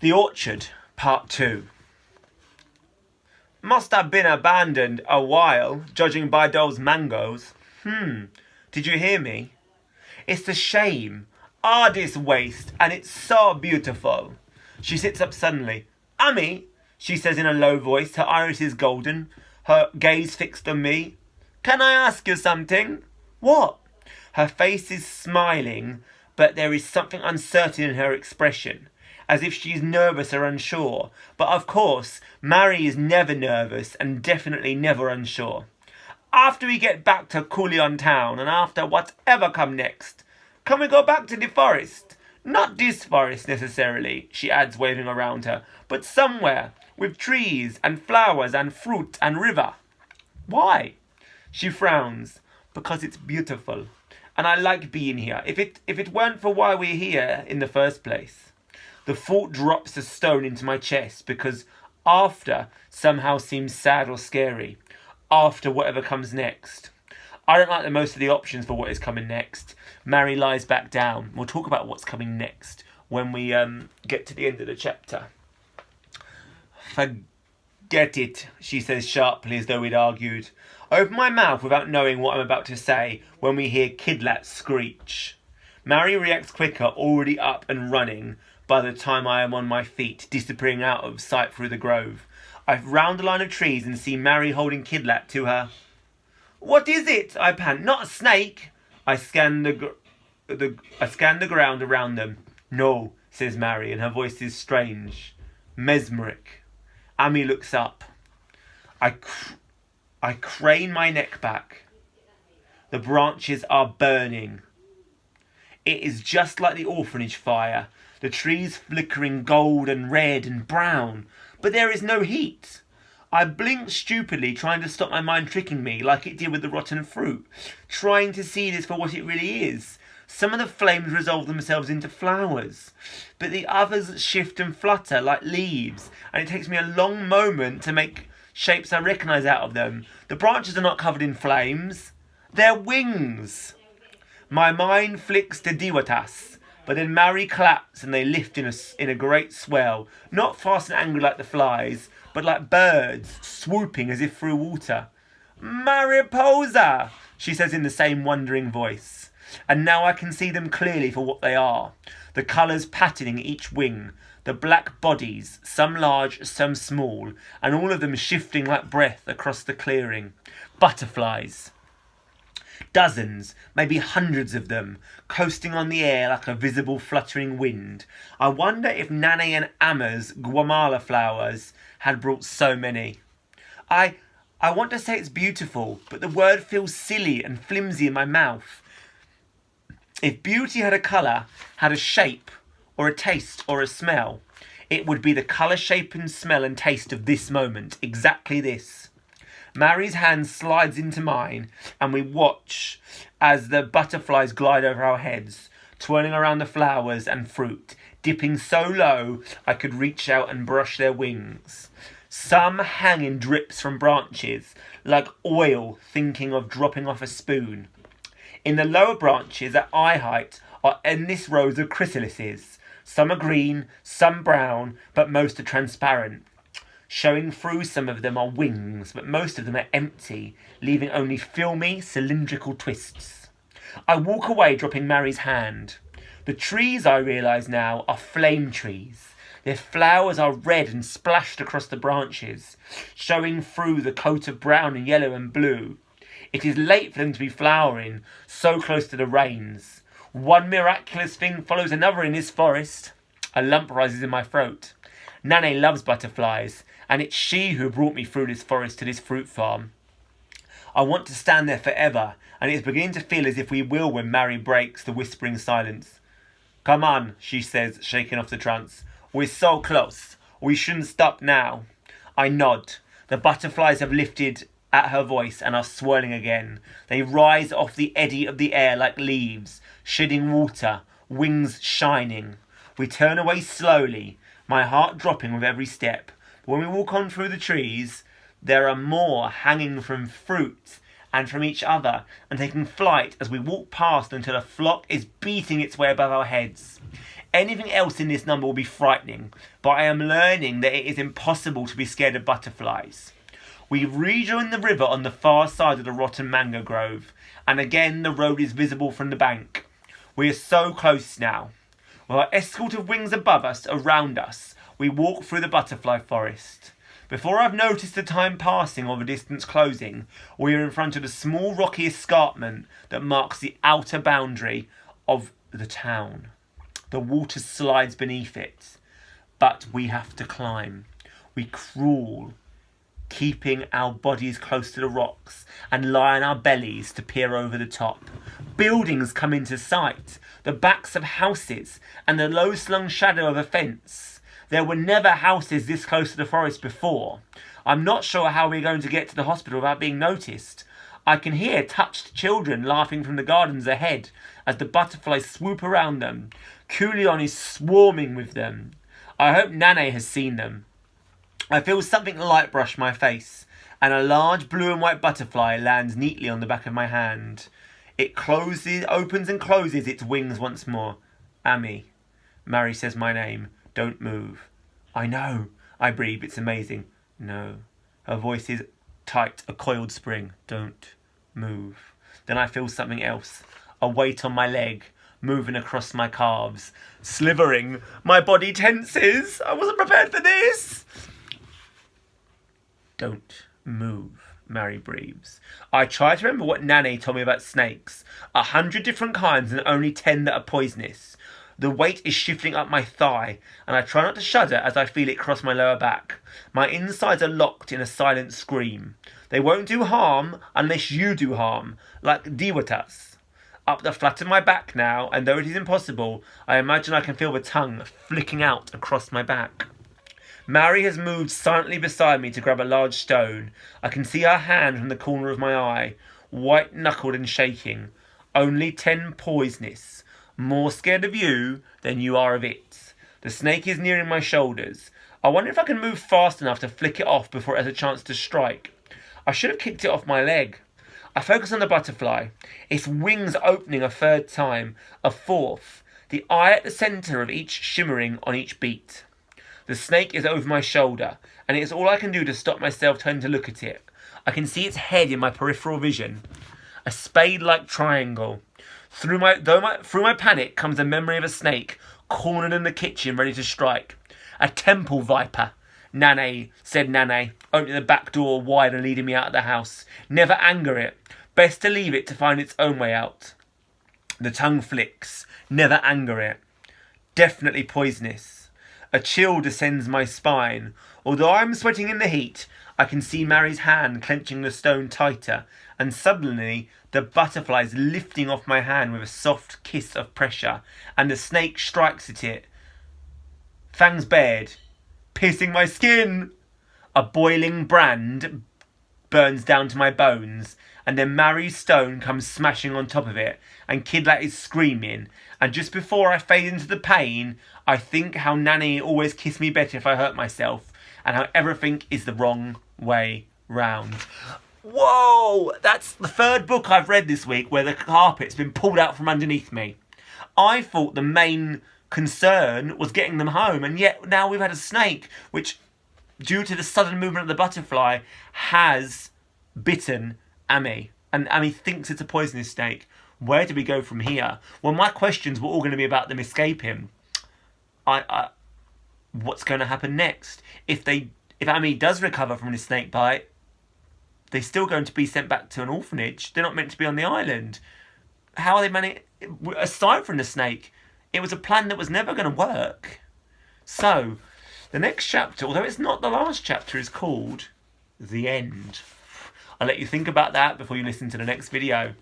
The Orchard, Part 2. Must have been abandoned a while, judging by those mangoes. Did you hear me? It's a shame. This waste, and it's so beautiful. She sits up suddenly. Ami, she says in a low voice, her iris is golden, her gaze fixed on me. Can I ask you something? What? Her face is smiling, but there is something uncertain in her expression, as if she is nervous or unsure. But of course, Mary is never nervous and definitely never unsure. After we get back to Coulion town and after whatever come next, can we go back to the forest? Not this forest necessarily, she adds, waving around her, but somewhere with trees and flowers and fruit and river. Why? She frowns. Because it's beautiful. And I like being here. If it weren't for why we're here in the first place. The thought drops a stone into my chest because after somehow seems sad or scary. After whatever comes next. I don't like the most of the options for what is coming next. Mary lies back down. We'll talk about what's coming next when we get to the end of the chapter. Forget it, she says sharply as though we'd argued. I open my mouth without knowing what I'm about to say when we hear Kidlat screech. Mary reacts quicker, already up and running by the time I am on my feet, disappearing out of sight through the grove. I round a line of trees and see Mary holding Kidlat to her. What is it? I pant. Not a snake. I scan the ground around them. No, says Mary, and her voice is strange, mesmeric. Ami looks up. I crane my neck back. The branches are burning. It is just like the orphanage fire, the trees flickering gold and red and brown, but there is no heat. I blink stupidly, trying to stop my mind tricking me like it did with the rotten fruit, trying to see this for what it really is. Some of the flames resolve themselves into flowers, but the others shift and flutter like leaves, and it takes me a long moment to make shapes I recognise out of them. The branches are not covered in flames. They're wings. My mind flicks to Diwatas, but then Mary claps and they lift in a great swell, not fast and angry like the flies, but like birds swooping as if through water. Mariposa, she says in the same wondering voice. And now I can see them clearly for what they are. The colours patterning each wing, the black bodies, some large, some small, and all of them shifting like breath across the clearing. Butterflies. Dozens, maybe hundreds of them, coasting on the air like a visible fluttering wind. I wonder if Nane and Amma's guamala flowers had brought so many. I want to say it's beautiful, but the word feels silly and flimsy in my mouth. If beauty had a colour, had a shape, or a taste, or a smell, it would be the colour, shape and smell and taste of this moment, exactly this. Mary's hand slides into mine, and we watch as the butterflies glide over our heads, twirling around the flowers and fruit, dipping so low I could reach out and brush their wings. Some hang in drips from branches, like oil thinking of dropping off a spoon. In the lower branches, at eye height, are endless rows of chrysalises. Some are green, some brown, but most are transparent. Showing through some of them are wings, but most of them are empty, leaving only filmy, cylindrical twists. I walk away, dropping Mary's hand. The trees, I realise now, are flame trees. Their flowers are red and splashed across the branches, showing through the coat of brown and yellow and blue. It is late for them to be flowering, so close to the rains. One miraculous thing follows another in this forest. A lump rises in my throat. Nane loves butterflies, and it's she who brought me through this forest to this fruit farm. I want to stand there forever, and it is beginning to feel as if we will when Mary breaks the whispering silence. Come on, she says, shaking off the trance. We're so close. We shouldn't stop now. I nod. The butterflies have lifted at her voice and are swirling again. They rise off the eddy of the air like leaves, shedding water, wings shining. We turn away slowly, my heart dropping with every step. But when we walk on through the trees, there are more hanging from fruit and from each other and taking flight as we walk past until a flock is beating its way above our heads. Anything else in this number will be frightening, but I am learning that it is impossible to be scared of butterflies. We rejoin the river on the far side of the rotten mango grove, and again the road is visible from the bank. We are so close now. With our escort of wings above us, around us, we walk through the butterfly forest. Before I've noticed the time passing or the distance closing, we are in front of a small rocky escarpment that marks the outer boundary of the town. The water slides beneath it, but we have to climb. We crawl, keeping our bodies close to the rocks, and lie on our bellies to peer over the top. Buildings come into sight, the backs of houses, and the low-slung shadow of a fence. There were never houses this close to the forest before. I'm not sure how we're going to get to the hospital without being noticed. I can hear touched children laughing from the gardens ahead as the butterflies swoop around them. Coulion is swarming with them. I hope Nane has seen them. I feel something light brush my face, and a large blue and white butterfly lands neatly on the back of my hand. It opens and closes its wings once more. Ami. Mary says my name. Don't move. I know, I breathe. It's amazing. No. Her voice is tight, a coiled spring. Don't move. Then I feel something else. A weight on my leg, moving across my calves. Slivering. My body tenses. I wasn't prepared for this. Don't move, Mary breathes. I try to remember what Nane told me about snakes. 100 different kinds and only 10 that are poisonous. The weight is shifting up my thigh, and I try not to shudder as I feel it cross my lower back. My insides are locked in a silent scream. They won't do harm unless you do harm, like Diwatas. Up the flat of my back now, and though it is impossible, I imagine I can feel the tongue flicking out across my back. Mary has moved silently beside me to grab a large stone. I can see her hand from the corner of my eye, white-knuckled and shaking. Only 10 poisonous. More scared of you than you are of it. The snake is nearing my shoulders. I wonder if I can move fast enough to flick it off before it has a chance to strike. I should have kicked it off my leg. I focus on the butterfly, its wings opening a third time, a fourth, the eye at the centre of each shimmering on each beat. The snake is over my shoulder, and it is all I can do to stop myself turning to look at it. I can see its head in my peripheral vision, a spade-like triangle. Through my panic comes the memory of a snake cornered in the kitchen ready to strike. A temple viper. Nane, said Nane, opening the back door wide and leading me out of the house. Never anger it. Best to leave it to find its own way out. The tongue flicks. Never anger it. Definitely poisonous. A chill descends my spine. Although I'm sweating in the heat, I can see Mary's hand clenching the stone tighter, and suddenly the butterfly is lifting off my hand with a soft kiss of pressure, and the snake strikes at it, fangs bared, piercing my skin. A boiling brand burns down to my bones, and then Mary's stone comes smashing on top of it, and Kidlat is screaming. And just before I fade into the pain, I think how Nanny always kissed me better if I hurt myself, and how everything is the wrong way round. Whoa! That's the third book I've read this week where the carpet's been pulled out from underneath me. I thought the main concern was getting them home, and yet now we've had a snake, which, due to the sudden movement of the butterfly, has bitten Ami. And Ami thinks it's a poisonous snake. Where do we go from here? Well, my questions were all going to be about them escaping. What's going to happen next? If Ami does recover from his snake bite, they're still going to be sent back to an orphanage. They're not meant to be on the island. How are they managing? Aside from the snake, it was a plan that was never going to work. So, the next chapter, although it's not the last chapter, is called The End. I'll let you think about that before you listen to the next video.